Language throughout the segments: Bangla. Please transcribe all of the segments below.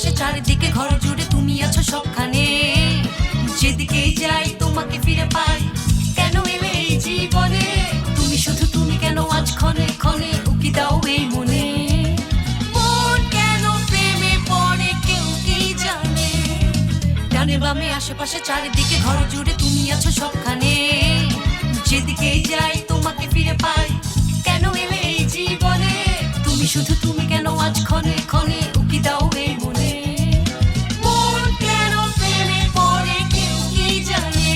আশেপাশে চারিদিকে ঘর জুড়ে তুমি আছো সবখানে, যেদিকেই যাই তোমাকে ফিরে পাই। কেন এলে এই জীবনে তুমি, শুধু তুমি কেন আজ ক্ষণে ক্ষণে উকি দাও এই মনে। মন কেন প্রেমে পড়ে কেউ কি জানে, ডানে বামে আশেপাশে চারিদিকে ঘর জুড়ে তুমি আছো সবখানে, যেদিকেই যাই তোমাকে ফিরে পাই। কেন এলে এই জীবনে তুমি, শুধু তুমি কেন আজ ক্ষণে ক্ষণে উকি দাও এই মনে। মন কেন প্রেমে পড়ে কেউ কি জানে,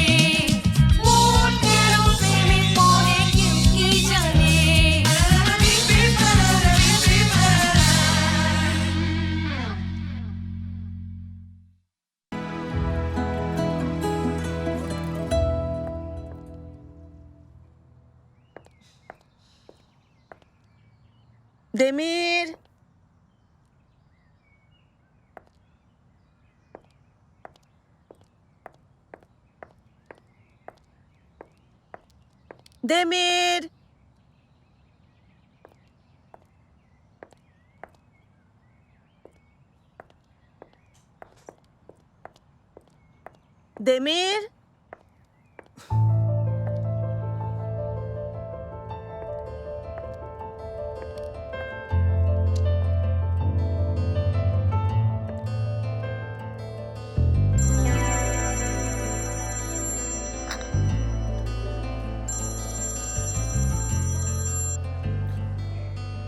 মন কেন প্রেমে পড়ে কেউ কি জানে। Demir, Demir, Demir.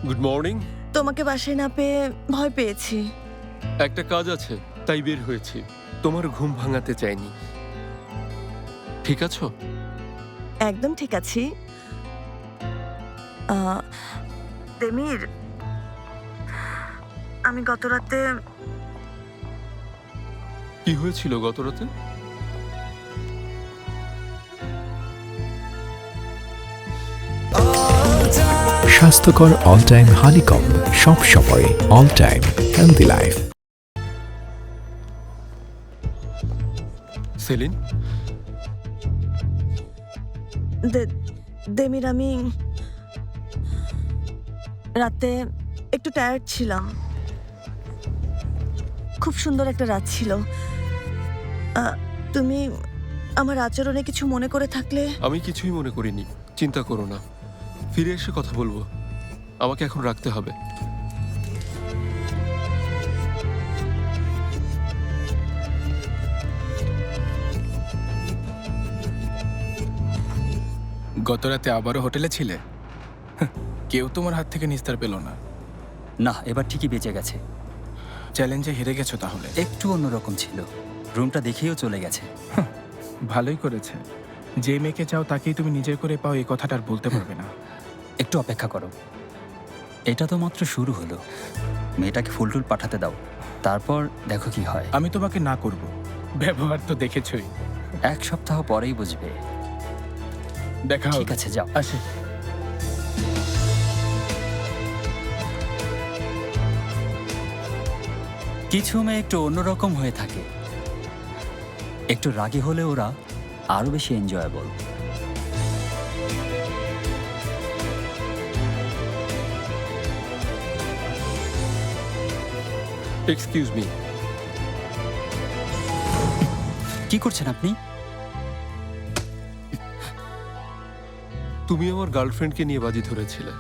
Good morning. তোমাকে বাসায় না পেয়ে ভয় পেয়েছি। একটা কাজ আছে তাই বের হয়েছি, তোমার ঘুম ভাঙাতে চাইনি। ঠিক আছো? একদম ঠিক আছি। দেমির, আমি গত রাতে কি হয়েছিল গত রাতে? স্বাস্থ্যকর অল টাইম হানিকম, সব সময় all time healthy life. Selin, Demir, আমি রাতে একটু টায়ার্ড ছিলাম। খুব সুন্দর একটা রাত ছিল। তুমি আমার আচরণে কিছু মনে করে থাকলে। আমি কিছুই মনে করিনি, চিন্তা করো না, ফিরে এসে কথা বলবো। আমাকে এখন রাখতে হবে। গত রাতে আবারও হোটেলে ছিলে? কেউ তোমার হাত থেকে নিস্তার পেল না। না, এবার ঠিকই বেঁচে গেছে। চ্যালেঞ্জে হেরে গেছো তাহলে? একটু অন্যরকম ছিল, রুমটা দেখেও চলে গেছে। ভালোই করেছে। যে মেয়েকে চাও তাকেই তুমি নিজের করে পাও, এই কথাটা আর বলতে পারবে না। একটু অপেক্ষা করো, এটা তো মাত্র শুরু হলো। মেয়েটাকে ফুলটুল পাঠাতে দাও, তারপর দেখো কি হয়। আমি তোমাকে না করব, ব্যবহার তো দেখেছই। 1 সপ্তাহ পরেই বুঝবে। দেখা ঠিক আছে, যাও। আসি। কিছু মেয়ে একটু অন্যরকম হয়ে থাকে, একটু রাগী হলে ওরা আরো বেশি এনজয়েবল। Excuse me. কি করছেন আপনি? তুমি আমার গার্লফ্রেন্ডকে নিয়ে বাজি ধরেছিলে।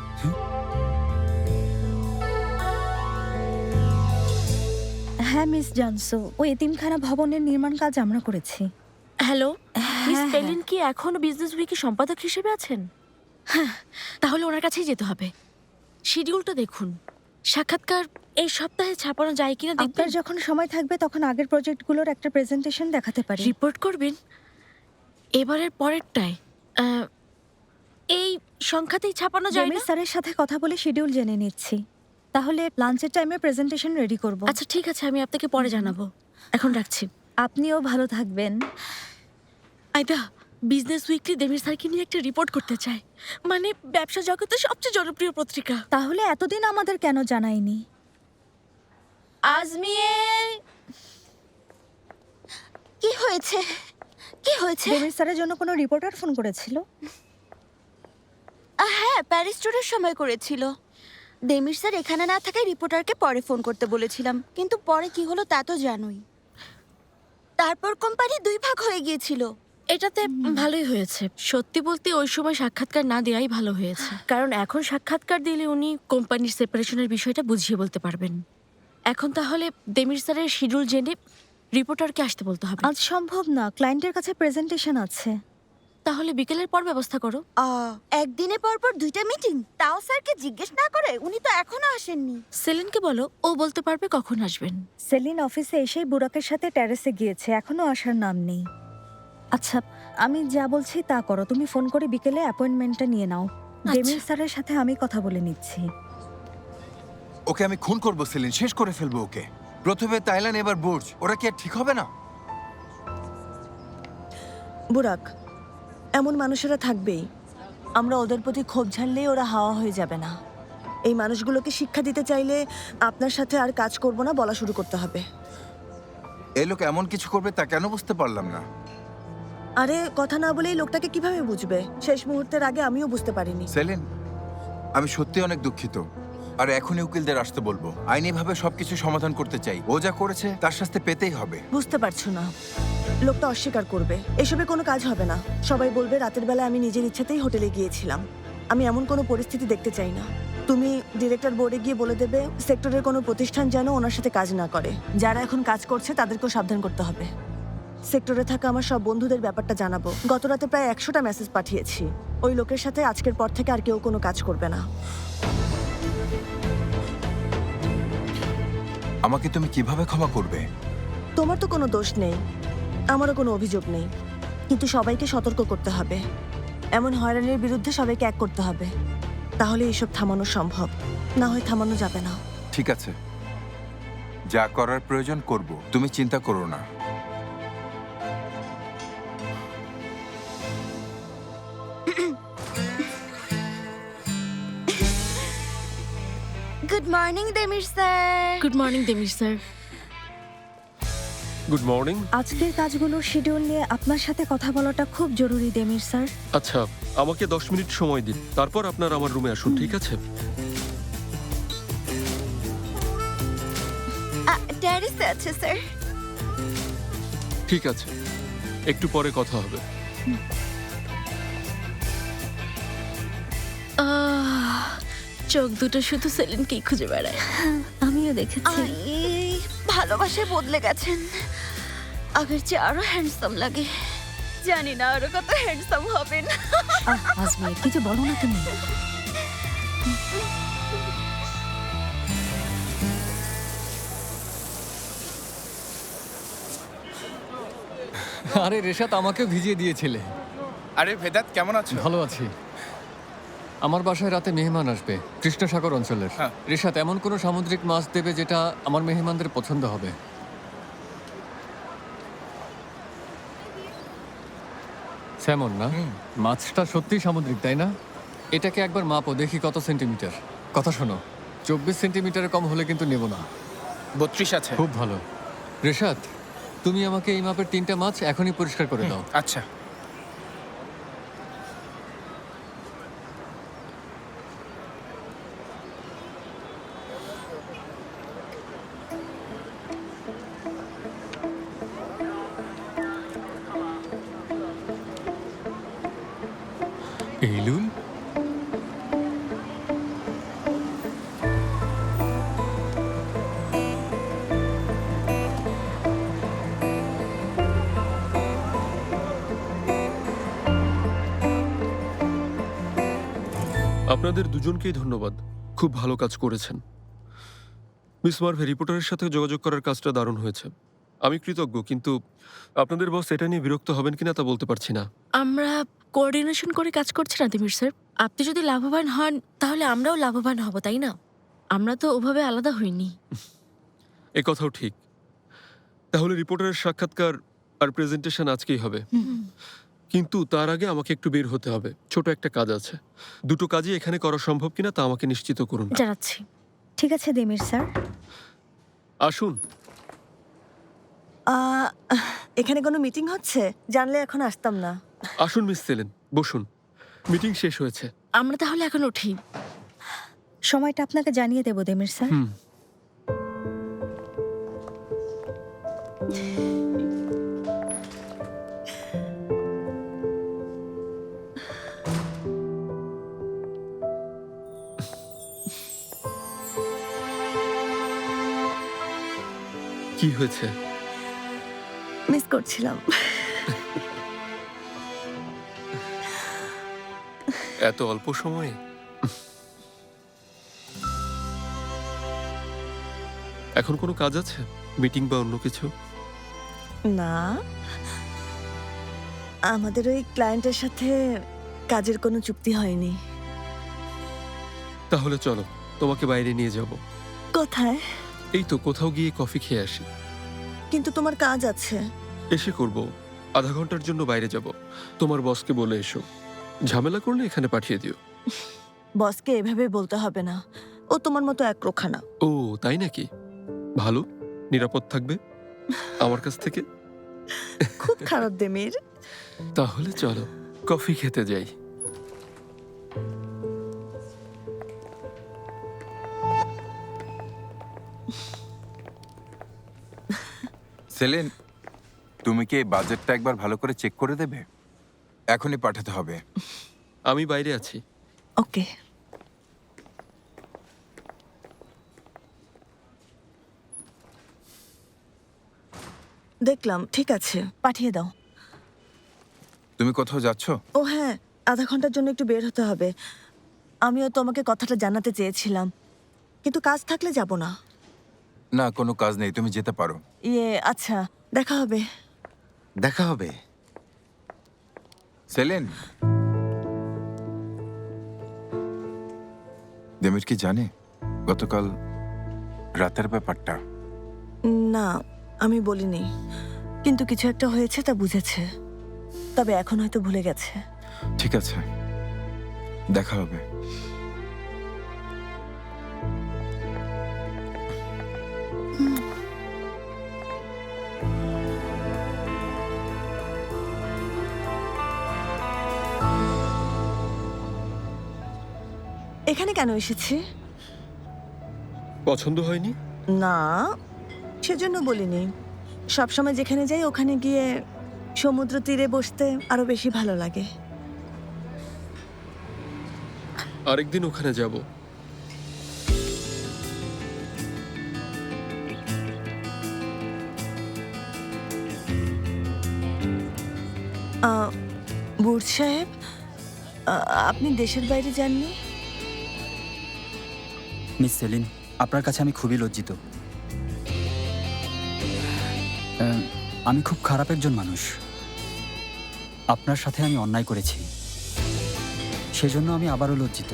হ্যাঁ মিস জানসো, ওই এতিমখানা ভবনের নির্মাণ কাজ আমরা করেছি। হ্যালো, মিস হ্যাঁ, পেলিন কি এখনো বিজনেস উইকের সম্পাদক হিসেবে আছেন? হ্যাঁ, তাহলে ওনার কাছেই যেতে হবে। শিডিউলটা দেখুন, সাক্ষাৎকার এই সপ্তাহে ছাপানো যায় কিনা আপনার দেখবেন। যখন সময় থাকবে তখন আগের প্রজেক্টগুলোর একটা প্রেজেন্টেশন দেখাতে পারি। রিপোর্ট করবেন এবারের পরেরটায়। এই সংখ্যাতেই ছাপানো যায় জেমি না? স্যারের সাথে কথা বলে শিডিউল জেনে নিচ্ছি, তাহলে লাঞ্চের টাইমে প্রেজেন্টেশন রেডি করব। আচ্ছা ঠিক আছে, আমি আপনাকে পরে জানাবো। এখন রাখছি। আপনিও ভালো থাকবেন। আইদা, বিজনেস উইকলি দেবীর স্যারকে নিয়ে একটা রিপোর্ট করতে চাই, মানে ব্যবসা জগতের সবচেয়ে জনপ্রিয় পত্রিকা। তাহলে এতদিন আমাদের কেন জানায়নি? আজমিয়ে, কি হয়েছে? কি হয়েছে? জেমি স্যারের জন্য কোনো রিপোর্টার ফোন করেছিল? হ্যাঁ, প্যারিস ট্যুরের সময় করেছিল। দেমির স্যার এখানে না থাকায় রিপোর্টারকে পরে ফোন করতে বলেছিলাম, কিন্তু পরে কি হলো তা তো জানোই। তারপর কোম্পানি 2 ভাগ হয়ে গিয়েছিল। এটাতে ভালোই হয়েছে। সত্যি বলতে ওই সময় সাক্ষাৎকার না দেওয়াই ভালো হয়েছে, কারণ এখন সাক্ষাৎকার দিলে উনি কোম্পানির সেপারেশনের বিষয়টা বুঝিয়ে বলতে পারবেন। এখন তাহলে দেমির স্যারের শিডিউল জেনে রিপোর্টারকে আসতে বলতে হবে। আজ সম্ভব না, ক্লায়েন্টের কাছে প্রেজেন্টেশন আছে। তাহলে বিকেলের পর ব্যবস্থা করো। একদিনে পর পর 2টা মিটিং, তাও স্যারকে জিজ্ঞেস না করে? উনি তো এখনো আসেননি। সেলিনকে বলো, ও বলতে পারবে কখন আসবেন। সেলিন অফিসে এসেই বুরাকের সাথে টেরেসে গিয়েছে, এখনো আসার নাম নেই। আচ্ছা, আমি যা বলছি তা করো, তুমি ফোন করে বিকেলে অ্যাপয়েন্টমেন্টটা নিয়ে নাও। দেমির স্যারের সাথে আমি কথা বলে নিচ্ছি। ওকে আমি খুন করবো সেলিন, শেষ করে ফেলবো ওকে। প্রথমে তাইলান, এবার বুর্জ, ওরা কি আর ঠিক হবে না? বুরাক, এমন মানুষেরা থাকবেই। আমরা ওদের প্রতি ক্ষোভ ঝাড়লেই ওরা হাওয়া হয়ে যাবে না। এই মানুষগুলোকে শিক্ষা দিতে চাইলে আপনার সাথে আর কাজ করব না বলা শুরু করতে হবে। এই লোক এমন কিছু করবে তা কেন বুঝতে পারলাম না। আরে কথা না বলেই লোকটাকে কিভাবে বুঝবে? শেষ মুহূর্তের আগে আমিও বুঝতে পারিনি। সেলিন, আমি সত্যি অনেক দুঃখিত। আর এখনই উকিলদের আসতে বলবো। আইনিভাবে সবকিছু সমাধান করতে চাই। ও যা করেছে তার শাস্তি পেতেই হবে। বুঝতে পারছো না? লোকটা অস্বীকার করবে, এসবে কোনো কাজ হবে না। সবাই বলবে রাতের বেলা আমি নিজের ইচ্ছাতেই হোটেলে গিয়েছিলাম। আমি এমন কোনো পরিস্থিতি দেখতে চাই না। তুমি ডিরেক্টর বোর্ডে গিয়ে বলে দেবে সেক্টরের কোনো প্রতিষ্ঠান যেন ওনার সাথে কাজ না করে। যারা এখন কাজ করছে তাদেরকেও সাবধান করতে হবে। সেক্টরে থাকা আমার সব বন্ধুদের ব্যাপারটা জানাবো। গত রাতে প্রায় 100টা মেসেজ পাঠিয়েছি। ওই লোকের সাথে আজকের পর থেকে আর কেউ কোনো কাজ করবে না। আমাকে তুমি কিভাবে ক্ষমা করবে? তোমার তো কোনো দোষ নেই, আমারও কোনো অভিযোগ নেই, কিন্তু সবাইকে সতর্ক করতে হবে। এমন হয়রানির বিরুদ্ধে সবাইকে এক করতে হবে, তাহলে এইসব থামানো সম্ভব। না হয় থামানো যাবে না। ঠিক আছে, যা করার প্রয়োজন করব, তুমি চিন্তা করো না। Good morning Demir sir. Good morning Demir sir. Good morning. আজকের কাজগুলোর শিডিউল নিয়ে আপনার সাথে কথা বলাটা খুব জরুরি দেমির স্যার। আচ্ছা, আমাকে 10 মিনিট সময় দিন, তারপর আপনার আমার রুমে আসুন, ঠিক আছে? টেরেসে আছে স্যার। ঠিক আছে, একটু পরে কথা হবে। চোখ দুটো শুধু সেলিনকেই খুঁজে বেড়ায়। আমিও দেখেছি। ভালোবাসায় বদলে গেছেন। আগের চেয়ে আরো হ্যান্ডসাম লাগে। জানি না আরো কত হ্যান্ডসাম হবেন। আজমি, কিছু বলো না তুমি। আরে রেশাত, আমাকেও ভিজিয়ে দিয়েছিলে। আরে ভেদাত, কেমন আছো? ভালো আছি। আমার বাসায় রাতে মেহমান আসবে, কৃষ্ণসাগর অঞ্চলের। হ্যাঁ। রেশাত, এমন কোনো সামুদ্রিক মাছ দেবে যেটা আমার মেহমানদের পছন্দ হবে। স্যামন না? মাছটা সত্যিই সামুদ্রিক, তাই না? এটাকে একবার মাপো, দেখি কত সেন্টিমিটার। কথা শোনো, 24 সেন্টিমিটারের কম হলে কিন্তু নেব না। 32 আছে। খুব ভালো। রেশাত, তুমি আমাকে এই মাপের 3টা মাছ এখনই পরিষ্কার করে দাও। আচ্ছা। এইলুল, আপনাদের দুজনকেই ধন্যবাদ, খুব ভালো কাজ করেছেন। মিস মার্ভে, রিপোর্টারের সাথে যোগাযোগ করার কাজটা দারুণ হয়েছে। আমি কৃতজ্ঞ, কিন্তু আপনাদের বস এটা নিয়ে বিরক্ত হবেন কিনা তা বলতে পারছি না। আমরা কোঅর্ডিনেশন করে কাজ করছি না দেমির স্যার। আপনি যদি লাভবান হন তাহলে আমরাও লাভবান হব, তাই না? আমরা তো ওভাবে আলাদা হইনি। এ কথাও ঠিক। তাহলে রিপোর্টারের সাক্ষাৎকার আর প্রেজেন্টেশন আজকেই হবে, কিন্তু তার আগে আমাকে একটু বের হতে হবে। ছোট একটা কাজ আছে। দুটো কাজই এখানে করা সম্ভব কিনা তা আমাকে নিশ্চিত করুন। জানাচ্ছি। ঠিক আছে দেমির স্যার। আসুন। এখানে কোনো মিটিং হচ্ছে? জানলে এখন আসতাম না। আসুন মিস সেলিন, বসুন। মিটিং শেষ হয়েছে। আমরা তাহলে এখন উঠি। সময়টা আপনাকে জানিয়ে দেবো দেমির স্যার। হুম। কি হয়েছে? মিস করছিলাম। এত অল্প সময়ে? এখন কোনো কাজ আছে, মিটিং বা অন্য কিছু? না, আমাদের ওই ক্লায়েন্টের সাথে কাজের কোনো চুক্তি হয়নি। তাহলে চলো, তোমাকে বাইরে নিয়ে যাব। কোথায়? এই তো কোথাও গিয়ে কফি খেয়ে আসি। কিন্তু তোমার কাজ আছে। এসে করব, আধা ঘন্টার জন্য বাইরে যাব। তোমার বসকে বলে এসো, ঝামেলা করলে এখানে পাঠিয়ে দিও। বসকে এভাবে বলতে হবে না, ও তোমার মতো একরোখা না। ও তাই নাকি? ভালো, নিরাপদ থাকবে আমার কাছ থেকে। খুব খারাপ দেমির। তাহলে চলো কফি খেতে যাই। সেলিন, তুমি কি এই বাজেটটা একবার ভালো করে চেক করে দেবে? এখনই পাঠাতে হবে। আমি বাইরে আছি। ওকে। দেখলাম, ঠিক আছে, পাঠিয়ে দাও। তুমি কোথাও যাচ্ছ? ও হ্যাঁ, আধা ঘন্টার জন্য একটু বের হতে হবে। আমিও তোমাকে কথাটা জানাতে চেয়েছিলাম, কিন্তু কাজ থাকলে যাব না। না, কোনো কাজ নেই, তুমি যেতে পারো। আচ্ছা, দেখা হবে। দেখা হবে। সেলিন, দেমির কি জানে গতকাল রাতের ব্যাপারটা? না, আমি বলিনি, কিন্তু কিছু একটা হয়েছে তা বুঝেছে। তবে এখন হয়তো ভুলে গেছে। ঠিক আছে, দেখা হবে। এখানে কেন এসেছি? পছন্দ হয়নি? না, সেজন্য বলিনি। সবসময় যেখানে যাই ওখানে গিয়ে সমুদ্র তীরে বসতে আরো বেশি ভালো লাগে। আরেকদিন ওখানে যাব। বুর্জ সাহেব, আপনি দেশের বাইরে যাননি? মিস সেলিন, আপনার কাছে আমি খুবই লজ্জিত। আমি খুব খারাপ একজন মানুষ। আপনার সাথে আমি অন্যায় করেছি, সেজন্য আমি আবারও লজ্জিত।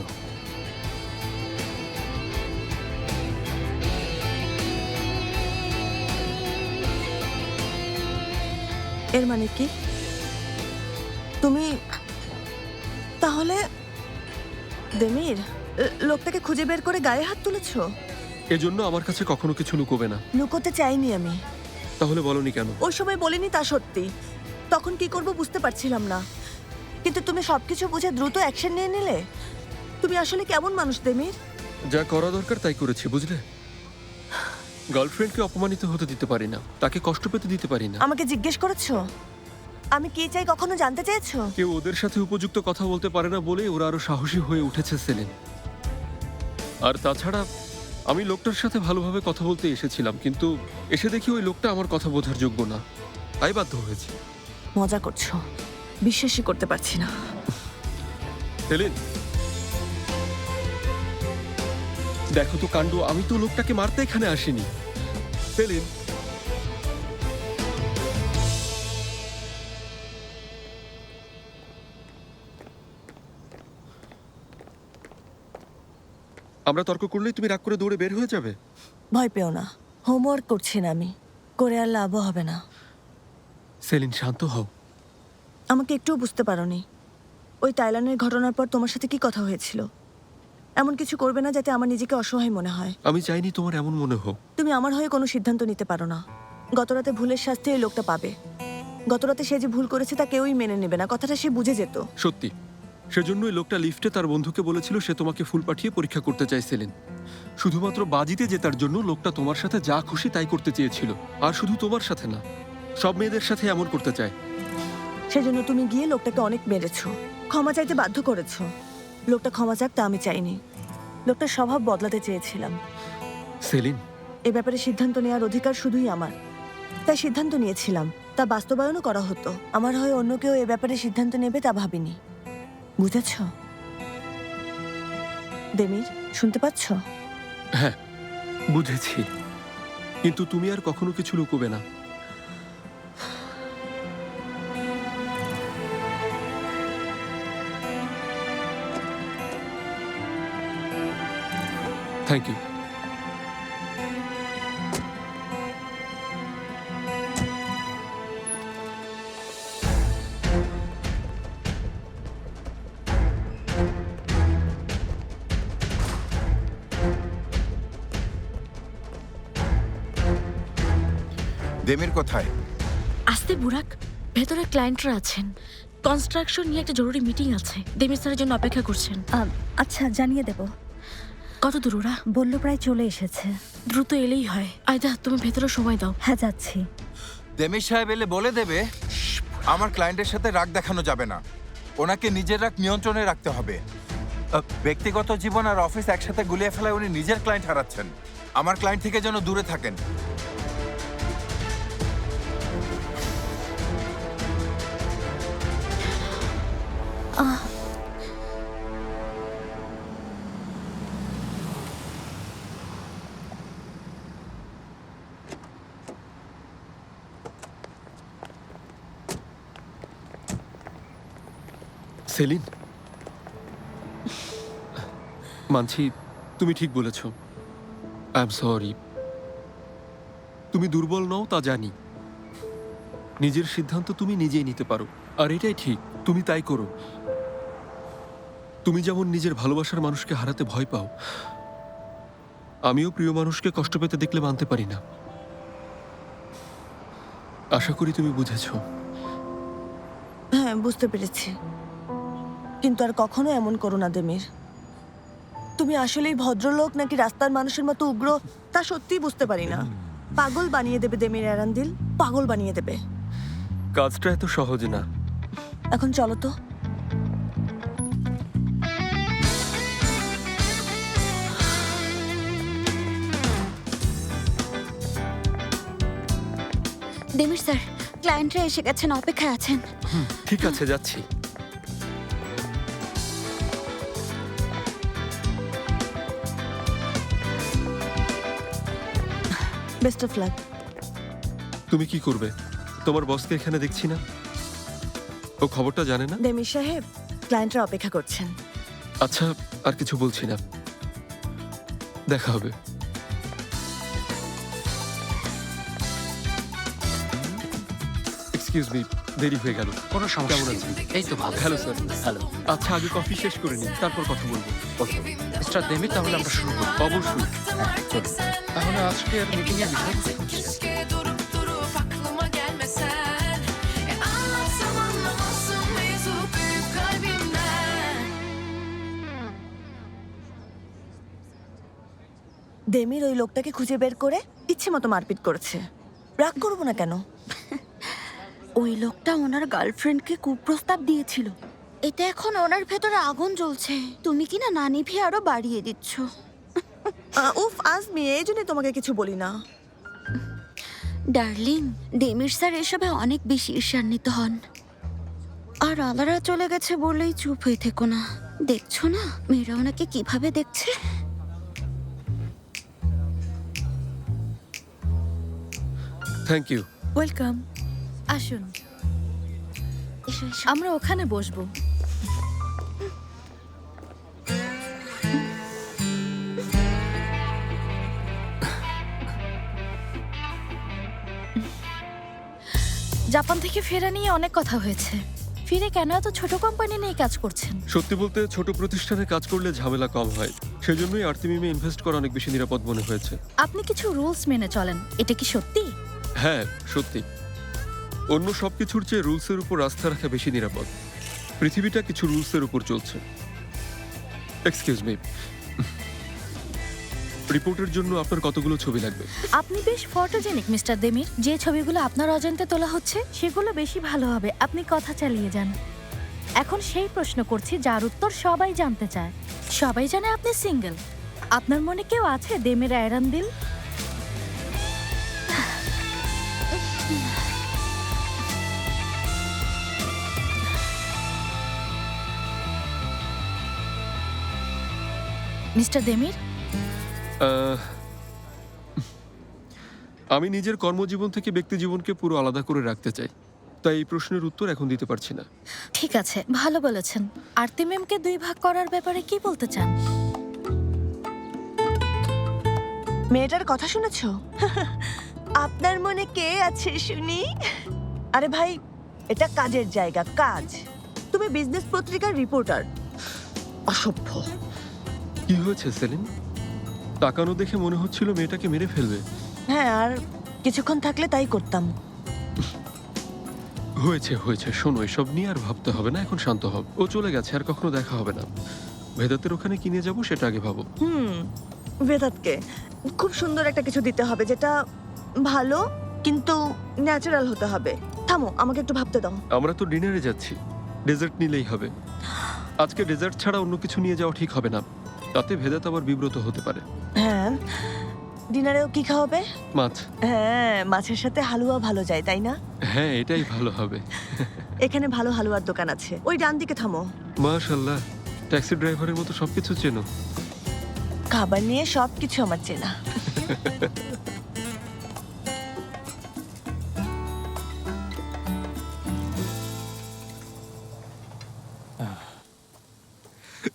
এর মানে কি? তুমি তাহলে দেমির লোকটাকে খুঁজে বের করে গায়ে হাত তুলেছো? এজন্য আমার কাছে কখনো কিছু লুকোবে না। লুকোতে চাইনি আমি। তাহলে বলনি কেন? ওই সময় বলিনি তা সত্যি। তখন কি করব বুঝতে পারছিলাম না, কিন্তু তুমি সবকিছু বুঝে দ্রুত অ্যাকশন নিয়ে নিলে। তুমি আসলে কেমন মানুষ দেমির? যা করা দরকার তাই করেছি, বুঝলে? গার্লফ্রেন্ডকে অপমানিত হতে দিতে পারি না, তাকে কষ্ট পেতে দিতে পারি না। আমাকে জিজ্ঞেস করেছো আমি কি চাই, কখনো জানতে চেয়েছো? কেউ ওদের সাথে উপযুক্ত কথা বলতে পারে না বলে ওরা আরো সাহসী হয়ে উঠেছে সেলিন। আর তাছাড়া আমি লোকটার সাথে ভালোভাবে কথা বলতে এসেছিলাম, কিন্তু এসে দেখি ওই লোকটা আমার কথা বোঝার যোগ্য না, তাই বাধ্য হয়েছি। মজা করছো, বিশ্বাসই করতে পারছি না। সেলিন, দেখো তো কাণ্ড, আমি তো লোকটাকে মারতে এখানে আসিনি। সেলিন, আমরা তর্ক করলেই তুমি রাগ করে দৌড়ে বের হয়ে যাবে? ভয় পেও না, হোমওয়ার্ক করছি না আমি, করে আর লাভও হবে না। সেলিন, শান্ত হও। আমাকে একটুও বুঝতে পারোনি। ওই তাইলানের ঘটনার পর তোমার সাথে কি কথা হয়েছিল? এমন কিছু করবে না যাতে আমার নিজেকে অসহায় মনে হয়। আমি চাইনি তোমার এমন মনে হোক। তুমি আমার হয়ে কোনো সিদ্ধান্ত নিতে পারো না। গতরাতে ভুলের শাস্তি ওই লোকটা পাবে। গতরাতে সে যে ভুল করেছে তা কেউই মেনে নেবে না, কথাটা সে বুঝে যেত। সত্যি সেজন্যই লোকটা লিফটে তার বন্ধুকে বলেছিল সে তোমাকে ফুল পাঠিয়ে পরীক্ষা করতে চাইছিলেন। শুধুমাত্র বাজিতে জেতার জন্য লোকটা তোমার সাথে যা খুশি তাই করতে চেয়েছিল। আর শুধু তোমার সাথে না, সব মেয়েদের সাথে এমন করতে চায়। সেজন্য তুমি গিয়ে লোকটাকে অনেক মেরেছো, ক্ষমা চাইতে বাধ্য করেছো। লোকটা ক্ষমা চাক তা আমি চাইনি, লোকটার স্বভাব বদলাতে চেয়েছিলাম। সেলিন, এ ব্যাপারে সিদ্ধান্ত নেওয়ার অধিকার শুধুই আমার, তাই সিদ্ধান্ত নিয়েছিলাম। তা বাস্তবায়নও করা হতো। আমার হয়ে অন্য কেউ এ ব্যাপারে সিদ্ধান্ত নেবে তা ভাবিনি। বুঝেছ দেমির? শুনতে পাচ্ছ? হ্যাঁ বুঝেছি, কিন্তু তুমি আর কখনো কিছু লুকোবে না। Thank you. দেমির কোথায়? আসতে বুরাক, ভেতরে ক্লায়েন্টরা আছেন। কনস্ট্রাকশন নিয়ে একটা জরুরি মিটিং আছে, দেমির স্যারের জন্য অপেক্ষা করছেন। আচ্ছা, জানিয়ে দেব। কত দূর ওরা? বললো প্রায় চলে এসেছে। দ্রুত এলেই হয়। আয়দা, তুমি ভেতরে সময় দাও। হ্যাঁ, যাচ্ছি। দেমির সাহেব এলে বলে দেবে আমার ক্লায়েন্টের সাথে রাগ দেখানো যাবে না, ওনাকে নিজের রাগ নিয়ন্ত্রণে রাখতে হবে। ব্যক্তিগত জীবন আর অফিস একসাথে গুলিয়ে ফেলায় উনি নিজের ক্লায়েন্ট হারাচ্ছেন। আমার ক্লায়েন্ট থেকে যেন দূরে থাকেন। সেলিন, মানছি তুমি ঠিক বলেছ। I am sorry. তুমি দুর্বল নও তা জানি। নিজের সিদ্ধান্ত তুমি নিজেই নিতে পারো, আর এটাই ঠিক, তুমি তাই করো। তুমি যেমন নিজের ভালোবাসার মানুষকে হারাতে ভয় পাও, আমিও প্রিয় মানুষকে কষ্ট পেতে দেখলে মানতে পারি না। আশা করি তুমি বুঝেছো। হ্যাঁ, বুঝতে পেরেছি, কিন্তু আর কখনো এমন করো না দেমির। তুমি আসলেই ভদ্রলোক নাকি রাস্তার মানুষের মতো উগ্র তা সত্যিই বুঝতে পারি না। পাগল বানিয়ে দেবে দেমির এরান্দিল, পাগল বানিয়ে দেবে। কাজটা এত সহজ না। এখন চলো তো। দেমির স্যার, ক্লায়েন্টরা এসে গেছেন, অপেক্ষায় আছেন। ঠিক আছে, যাচ্ছি। Best of luck. তুমি কি করবে? তোমার বসকে এখানে দেখছি না, ও খবরটা জানে না? দেমির সাহেব, ক্লায়েন্টরা অপেক্ষা করছেন। আচ্ছা, আর কিছু বলছি না, দেখা হবে। এক্সকিউজ মি, দেরি হয়ে গেল। কোনো সমস্যা কেমন নেই। আছেন? এই তো ভালো। Hello sir. হ্যালো আচ্ছা, আগে কফি শেষ করে নিন, তারপর কথা বলবো। মিস্টার দেমি, তাহলে আমরা শুরু করি। অবশ্যই। তাহলে আজকের মিটিং এর বিষয় কি হচ্ছে? দেমির ওই লোকটাকে খুঁজে বের করে ইচ্ছে মতো মারপিট করেছে। রাগ করবো না কেন? ওই লোকটা ওনার গার্লফ্রেন্ডকে কুপ্রস্তাব দিয়েছিল। এটা এখন ওনার ভেতরে আগুন জ্বলছে। তুমি কি না নানিভি আরো বাড়িয়ে দিচ্ছ। উফ আজমি, এই জন্যই তোমাকে কিছু বলি না। ডার্লিং, দেমির স্যার এসবে অনেক বেশি ঈর্ষান্বিত হন। আর আলারা চলে গেছে বলেই চুপ হয়ে থেকো না। দেখছো না মেয়েরা ওনাকে কিভাবে দেখছে। Thank you. ওয়েলকাম। আসুন, এসো এসো। আমরা ওখানে বসবো। জাপান থেকে ফেরা নিয়ে অনেক কথা হয়েছে। ফিরে কেন এত ছোট কোম্পানি নিয়ে কাজ করছেন? সত্যি বলতে ছোট প্রতিষ্ঠানে কাজ করলে ঝামেলা কম হয়, সেজন্যই আর্তিমিমে ইনভেস্ট করা অনেক বেশি নিরাপদ মনে হয়েছে। আপনি কিছু রুলস মেনে চলেন, এটা কি সত্যি? হ্যাঁ সত্যি, অন্য সবকিছুর চেয়ে রুলসের উপর আস্থা রাখা বেশি নিরাপদ। পৃথিবীটা কিছু রুলসের উপর চলছে। এক্সকিউজ মি, রিপোর্টের জন্য আপনার কতগুলো ছবি লাগবে? আপনি বেশ ফটোজেনিক মিস্টার দেমির। যে ছবিগুলো আপনার অজান্তে তোলা হচ্ছে সেগুলো বেশি ভালো হবে। আপনি কথা চালিয়ে যান। এখন সেই প্রশ্ন করছি যার উত্তর সবাই জানতে চায়। সবাই জানে আপনি সিঙ্গেল। আপনার মনে কেউ আছে দেমের আয়রানদিল? মিস্টার দেমির, আমি নিজের কর্মজীবন থেকে ব্যক্তি জীবনকে পুরো আলাদা করে রাখতে চাই, তাই এই প্রশ্নের উত্তর এখন দিতে পারছি না। ঠিক আছে, ভালো বলেছেন। আরতি ম্যামকে 2 ভাগ করার ব্যাপারে কি বলতে চান? মেয়েটার কথা শুনেছো? আপনার মনে কে আছে শুনি? আরে ভাই, এটা কাজের জায়গা, কাজ। তুমি বিজনেস পত্রিকার রিপোর্টার। অসভ্য। কি হয়েছে সেলিন? তাকানো দেখে মনে হচ্ছিল মেয়েটাকে মেরে ফেলবে। হ্যাঁ, আর কিছুক্ষণ থাকলে তাই করতাম। হয়েছে হয়েছে, শোনো, এসব নিয়ে আর ভাবতে হবে না, এখন শান্ত হব। ও চলে গেছে, আর কখনো দেখা হবে না। ভেদাতের ওখানে কিনে যাব সেটা আগে ভাবো। বেদাতকে খুব সুন্দর একটা কিছু দিতে হবে, যেটা ভালো কিন্তু ন্যাচারাল হতে হবে। থামো, আমাকে একটু ভাবতে দাও। আমরা তো ডিনারে যাচ্ছি, ডেজার্ট নিলেই হবে। আজকে ডেজার্ট ছাড়া অন্য কিছু নিয়ে যাওয়া ঠিক হবে না, তাতে ভেদাত আবার বিব্রত হতে পারে। হ্যাঁ, ডিনারেও কি খাওয়াবে? মাছ। হ্যাঁ, মাছের সাথে হালুয়া ভালো যায়, তাই না? হ্যাঁ, এটাই ভালো হবে। এখানে ভালো হালুয়ার দোকান আছে, ওই ডান দিকে থামো। মাশাআল্লাহ, ট্যাক্সি ড্রাইভারের মতো সবকিছু চেনো। খাবার নিয়ে সবকিছু আমার চেনা।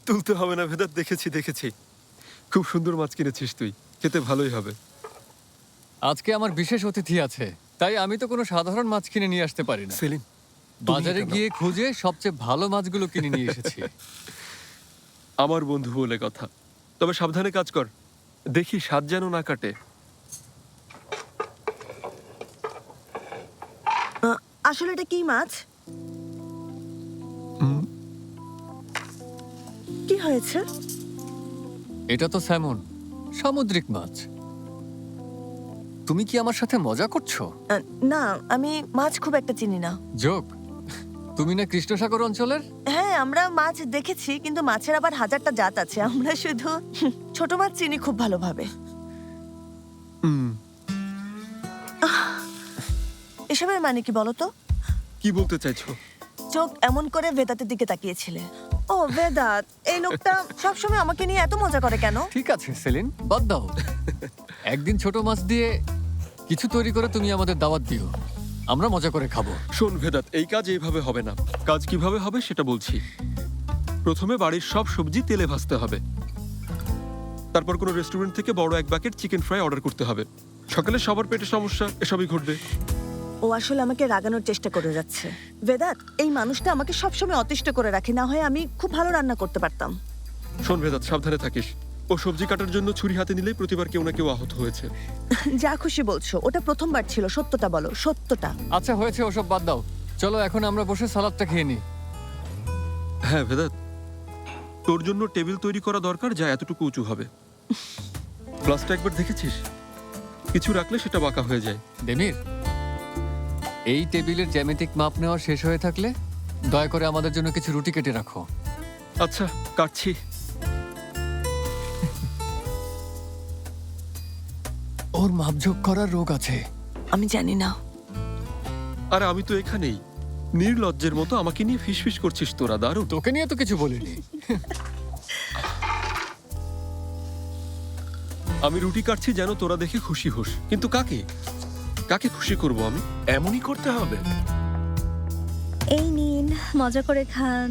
তুলতে হবে না ভেদাত, দেখেছি। খুব সুন্দর মাছ কিনেছিস তুই, খেতে ভালোই হবে। আজকে আমার বিশেষ অতিথি আছে, তাই আমি তো কোনো সাধারণ মাছ কিনে নিয়ে আসতে পারি না। সেলিন, বাজারে গিয়ে খুঁজে সবচেয়ে ভালো মাছগুলো কিনে নিয়ে এসেছি। আমার বন্ধু বলে কথা। তবে সাবধানে কাজ কর, দেখি স্বাদ যেন না কাটে। আসলে এটা কি মাছ? কি হয়েছে? এটা তো স্যামন, সামুদ্রিক মাছ। তুমি কি আমার সাথে মজা করছো? না, আমি মাছ খুব একটা চিনি না। জোক? তুমি না কৃষ্ণসাগর অঞ্চলের? হ্যাঁ, আমরা মাছ দেখেছি, কিন্তু মাছের আবার হাজারটা জাত আছে। আমরা শুধু ছোট মাছ চিনি খুব ভালোভাবে। এসবের মানে কি বলো তো? কি বলতে চাইছো? চোখ এমন করে বেদাতের দিকে তাকিয়েছিলে। ও বেদাত, এই লোকটা সবসময় আমাকে নিয়ে এত মজা করে কেন? ঠিক আছে সেলিন, বাদ দাও। একদিন ছোট মাছ দিয়ে কিছু তৈরি করে তুমি আমাদের দাওয়াত দিও, আমরা মজা করে খাবো। শোন ভেদাত, এই কাজ এইভাবে হবে না। কাজ কিভাবে হবে সেটা বলছি। প্রথমে বাড়ির সব সবজি তেলে ভাজতে হবে, তারপর কোনো রেস্টুরেন্ট থেকে বড় 1 বাকেট চিকেন ফ্রাই অর্ডার করতে হবে। সকালে সবার পেটে সমস্যা, এসবই ঘটবে। ও আসলে আমাকে রাগানোর চেষ্টা করে যাচ্ছে। বেদাত, এই মানুষটা আমাকে সবসময় অতিষ্ঠ করে রাখে, না হয় আমি খুব ভালো রান্না করতে পারতাম। শোন ভেদাত, সাবধানে থাকিস। ও সবজি কাটার জন্য ছুরি হাতে নিলেই প্রতিবার কেউ না কেউ আহত হয়েছে। যা খুশি বলছো, ওটা প্রথমবার ছিল। সত্যটা বলো, সত্যটা। আচ্ছা হয়েছে, ওসব বাদ দাও। চলো এখন আমরা বসে সালাদটা খেয়ে নিই। হ্যাঁ ভেদাত, তোর জন্য টেবিল তৈরি করা দরকার যা এতটুকু উঁচু হবে। গ্লাসটা একবার দেখেছিস? কিছু রাখলে সেটা বাঁকা হয়ে যায়। দেমির, এই টেবিলের জ্যামিতিক মাপ নেওয়া শেষ হয়ে থাকলে দয়া করে আমাদের জন্য কিছু রুটি কেটে রাখো। আচ্ছা, কাটছি। ওর মাপঝোক করার রোগ আছে। আমি জানি না। আরে আমি তো এখানেই। নির্লজ্জের মতো আমাকে নিয়ে ফিসফিস করছিস তোরা। দারুণ। তোকে নিয়ে তো কিছু বলিনি। আমি রুটি কাটছি যেন তোরা দেখে খুশি হোস, কিন্তু কাকে কাকে খুশি করব আমি? এমনই করতে হবে। এই নিন, মজা করে খান।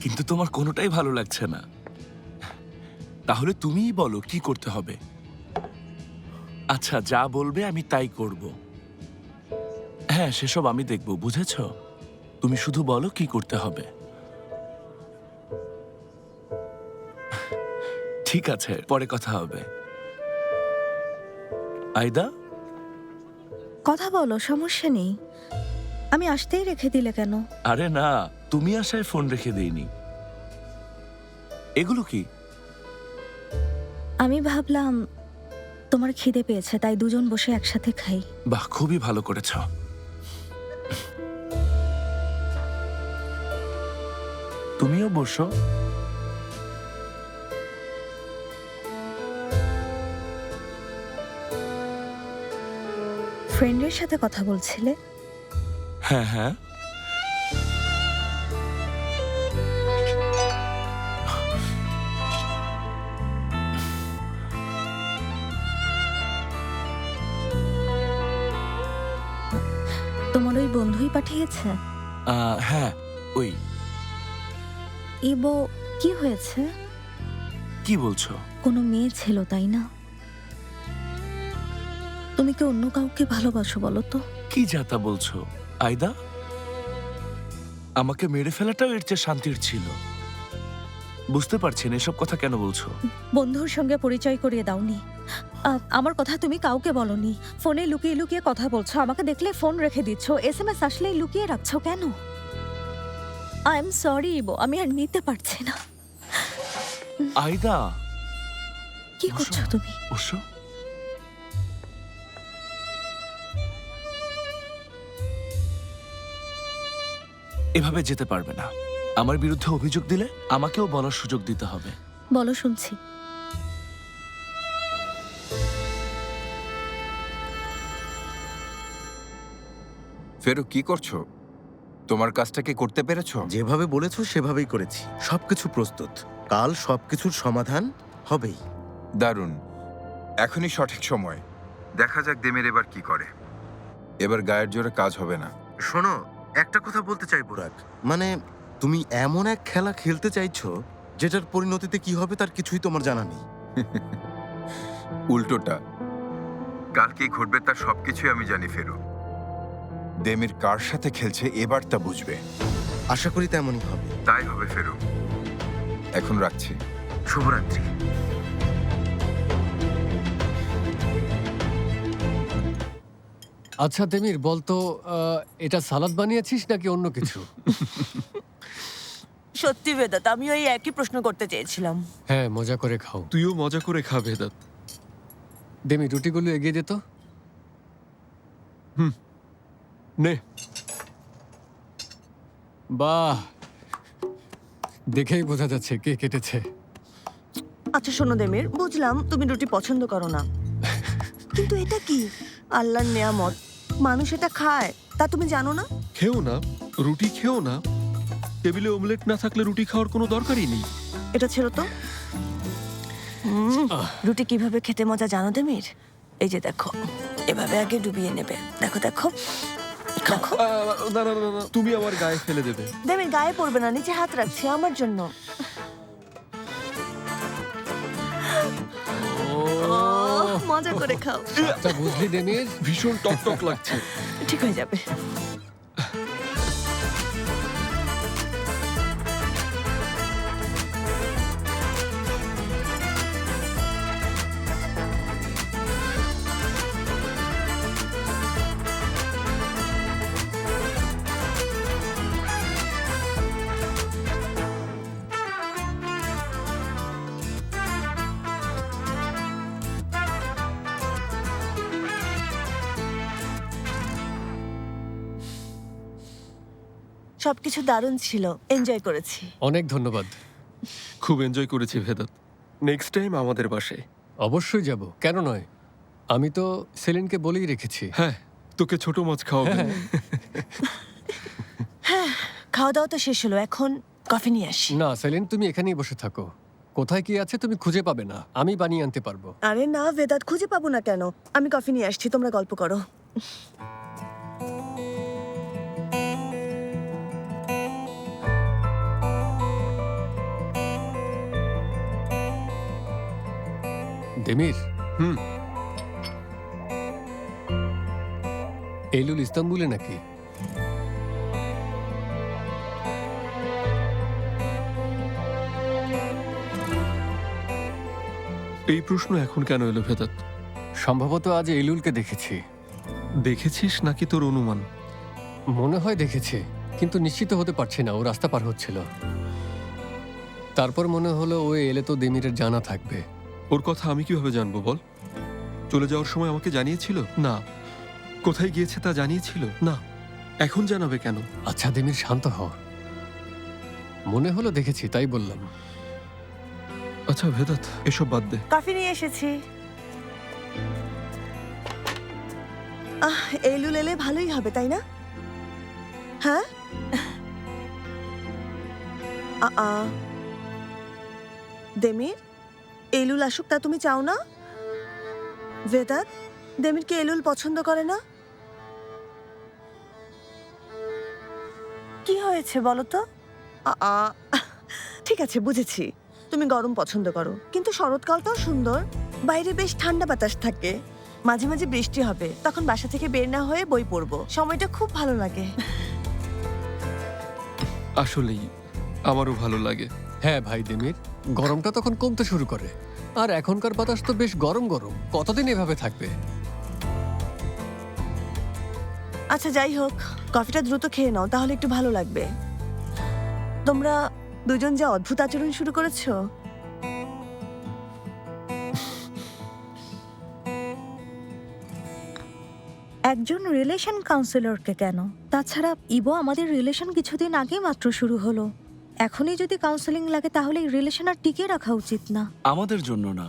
কিন্তু তোমার কোনোটাই ভালো লাগছে না। তাহলে তুমিই বলো কি করতে হবে। আচ্ছা, যা বলবে আমি তাই করব। হ্যাঁ, সেসব আমি দেখব, বুঝেছো? তুমি শুধু বলো কি করতে হবে। ঠিক আছে, পরে কথা হবে। আয়দা, কথা বলো, সমস্যা নেই। আমি আসতেই রেখে দিলে কেন? আরে না, তুমি আসায় ফোন রেখে দেইনি। এগুলো কি? আমি ভাবলাম তোমার খিদে পেয়েছে, তাই দুজন বসে একসাথে খাই। বাহ, খুবই ভালো করেছ। তুমিও বসো। ফ্রেন্ডের সাথে কথা বলছিলে? হ্যাঁ হ্যাঁ, তোমার ওই বন্ধুই পাঠিয়েছে? হ্যাঁ ওই। ইবো, কি হয়েছে? কি বলছো? কোনো মেয়ে ছিল, তাই না? তুমি কি অন্য কাউকে ভালোবাসো বলো তো? কি যাতা বলছো আয়দা? আমাকে মেরে ফেলাটাও এর চেয়ে শান্তির ছিল। বুঝতে পারছেন এসব কথা কেন বলছো? বন্ধুর সঙ্গে পরিচয় করিয়ে দাওনি। আমার কথা তুমি কাউকে বলনি। ফোনে লুকিয়ে লুকিয়ে কথা বলছো, আমাকে দেখলে ফোন রেখে দিচ্ছ, এসএমএস আসলেই লুকিয়ে রাখছো কেন? আই এম সরি ইবো, আমি আর নিতে পারছি না। আয়দা, কি করছো তুমি? বসো। এভাবে যেতে পারবে না। আমার বিরুদ্ধে অভিযোগ দিলে আমাকেও বলার সুযোগ দিতে হবে। বলো, শুনছি। ফেরু, কি করছো? তোমার কাজটা কি করতে পেরেছো? যেভাবে বলেছো সেভাবেই করেছি, সবকিছু প্রস্তুত। কাল সবকিছুর সমাধান হবেই। দারুণ, এখনই সঠিক সময়। দেখা যাক দেমের এবার কি করে। এবার গায়ের জোরে কাজ হবে না। শোনো, একটা কথা বলতে চাই বুরাক, মানে তুমি এমন এক খেলা খেলতে চাইছো যেটার পরিণতিতে কি হবে তার কিছুই তোমার জানা নেই। উল্টোটা, কাল কি ঘটবে তার সবকিছুই আমি জানি ফেরু। দেমির কার সাথে খেলছে এবার তা বুঝবে। আশা করি তেমনই হবে। তাই হবে ফেরু। এখন রাখছি। শুভরাত্রি। আচ্ছা তেমির, বলতো এটা সালাদ বানিয়েছিস নাকি অন্য কিছু? সত্যি বেদাত, আমিও এই একই প্রশ্ন করতে চেয়েছিলাম। হ্যাঁ, মজা করে খাও। তুইও মজা করে খা ভেদাত। দেমি, রুটিগুলো এগিয়ে দে তো। নে। বাহ, দেখেই বোঝা যাচ্ছে কে কেটেছে। আচ্ছা শোনো দেমির, বুঝলাম তুমি রুটি পছন্দ করো না, কিন্তু এটা কি আল্লাহর নেয়ামত, মানুষ এটা খায়, তা তুমি জানো না? খেও না, রুটি খেও না। টেবিলে অমলেট না থাকলে রুটি খাওয়ার কোনো দরকারই নেই। এটা ছিল তো। রুটি কিভাবে খেতে মজা জানো দেমির? এই যে দেখো, এভাবে আগে ডুবিয়ে নেবে। দেখো দেখো দেখো। না না না না, তুমি আমার গায়ে ফেলে দেবে। দেমির গায়ে পড়বে না, নিচে হাত রাখছি আমার জন্য। মজা করে খাও। বুঝলি দেমির, ভীষণ টক টক লাগছে। ঠিক হয়ে যাবে। সবকিছু দারুণ ছিল, এনজয় করেছি। অনেক ধন্যবাদ। খুব এনজয় করেছি ভেদাত। নেক্সট টাইম আমাদের বাসায় অবশ্যই যাব, কেন নয়। আমি তো সেলিনকে বলেই রেখেছি। হ্যাঁ, তোকে ছোট মাছ খাওয়াবে। হ্যাঁ, খাওয়া দাওয়া তো শেষ হলো, এখন কফি নিয়ে আসি। না সেলিন, তুমি এখানেই বসে থাকো। কোথায় কি আছে তুমি খুঁজে পাবে না, আমি বানিয়ে আনতে পারবো। আরে না বেদাত, খুঁজে পাবো না কেন? আমি কফি নিয়ে আসছি, তোমরা গল্প করো। দেমির, এলুল ইস্তাম্বুলে নাকি? এই প্রশ্ন এখন কেন এলো ভেদাত? সম্ভবত আজ এলুলকে দেখেছি। দেখেছিস নাকি তোর অনুমান? মনে হয় দেখেছি, কিন্তু নিশ্চিত হতে পারছি না। ও রাস্তা পার হচ্ছিল, তারপর মনে হলো ও এলে তো দেমিরের জানা থাকবে। ওর কথা আমি কিভাবে জানবো বল? চলে যাওয়ার সময় আমাকে জানিয়েছিল না? কোথায় গিয়েছে তা জানিয়েছিল না? এখন জানাবে কেন? আচ্ছা দেমির, শান্ত হ। মনে হলো দেখেছি, তাই বললাম। আচ্ছা ভেদাত, এসব বাদ দে। কফি নিয়ে এসেছি। এলুল এলে ভালোই হবে, তাই না? হ্যাঁ, দেমির, এলুল আসুক তা তুমি চাও না? ভেদাত, দেমিরকে এলুল পছন্দ করে না? কি হয়েছে বলো তো? ঠিক আছে, বুঝেছি, তুমি গরম পছন্দ করো, কিন্তু শরৎকালটাও সুন্দর। বাইরে বেশ ঠান্ডা বাতাস থাকে, মাঝে মাঝে বৃষ্টি হবে, তখন বাসা থেকে বের না হয়ে বই পড়বো, সময়টা খুব ভালো লাগে। আসলেই আমারও ভালো লাগে। হ্যাঁ ভাই দেমির, গরমটা তখন কমতে শুরু করে। আর এখনকার বাতাস তো বেশ গরম গরম, কতদিন এভাবে থাকবে? আচ্ছা যাই হোক, কফিটা দ্রুত খেয়ে নাও, তাহলে একটু ভালো লাগবে। তোমরা দুজন যা অদ্ভুত আচরণ শুরু করেছো। একজন রিলেশন কাউন্সিলরকে কেন? তাছাড়া ইবো, আমাদের রিলেশন কিছুদিন আগে মাত্র শুরু হলো। এখনই যদি কাউন্সেলিং লাগে তাহলে এই রিলেশন আর টিকিয়ে রাখা উচিত না। আমাদের জন্য না,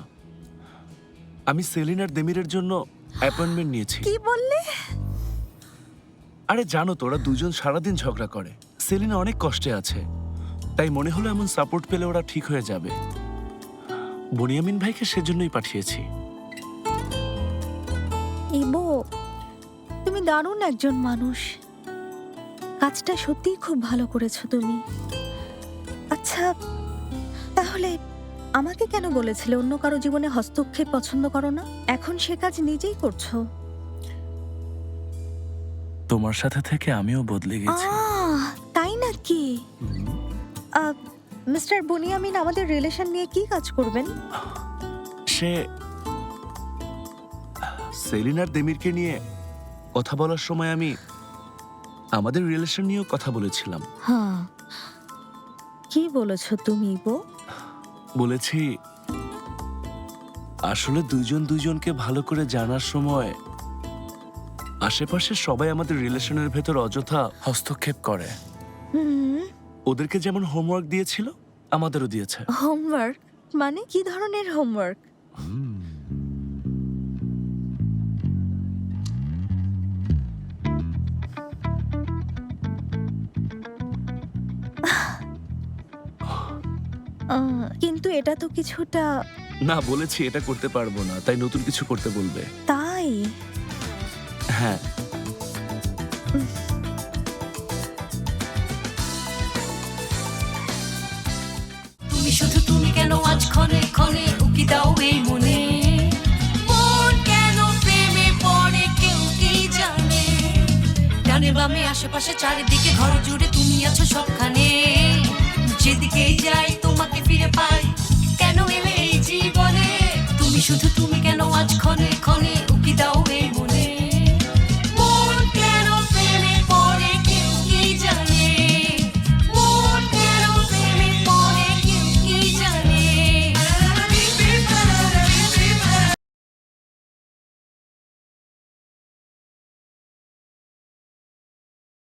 আমি সেলিন আর দেমিরের জন্য অ্যাপয়েন্টমেন্ট নিয়েছি। কি বললে? আরে জানো তো, ওরা দুজন সারাদিন ঝগড়া করে। সেলিনা অনেক কষ্টে আছে, তাই মনে হলো এমন সাপোর্ট পেলে ওরা ঠিক হয়ে যাবে। বনিয়ামিন ভাইকে সেজন্যই পাঠিয়েছি। ইবো, তুমি দারুণ একজন মানুষ, কাজটা সত্যিই খুব ভালো করেছো তুমি। আচ্ছা তাহলে আমাকে কেন বলেছিলে অন্য কারো জীবনে হস্তক্ষেপ পছন্দ করো না? এখন সে কাজ নিজেই করছো। তোমার সাথে থেকে আমিও বদলে গেছি। তাই নাকি? মিস্টার বুনিয়ামিন আমাদের রিলেশন নিয়ে কি কাজ করবেন? সে সেলিনার দেমিরকে নিয়ে কথা বলার সময় আমি আমাদের রিলেশন নিয়েও কথা বলেছিলাম। হ্যাঁ, কি বলেছো তুমি ইবো? বলেছি আসলে দুজন দুজনকে ভালো করে জানার সময় আশেপাশে সবাই আমাদের রিলেশনের ভেতর অযথা হস্তক্ষেপ করে। ওদেরকে যেমন হোমওয়ার্ক দিয়েছিল, আমাদেরও দিয়েছে। হোমওয়ার্ক মানে কি ধরনের হোমওয়ার্ক? কিন্তু এটা তো কিছুটা। না, বলেছি এটা করতে পারবো না, তাই নতুন কিছু করতে বলবে। তাই? হ্যাঁ। তুমি শুধু তুমি কেন আজ ক্ষণে ক্ষণে উকি দাও এই মনে? মন কেন প্রেমে পড়ে কেউ কি জানে? ডানে বামে আশেপাশে চারিদিকে ঘর জুড়ে তুমি আছো সবখানে। যেদিকেই যাই তোমাকে ফিরে পাই, কেন এলে এই জীবনে? তুমি শুধু তুমি কেন আজ ক্ষণে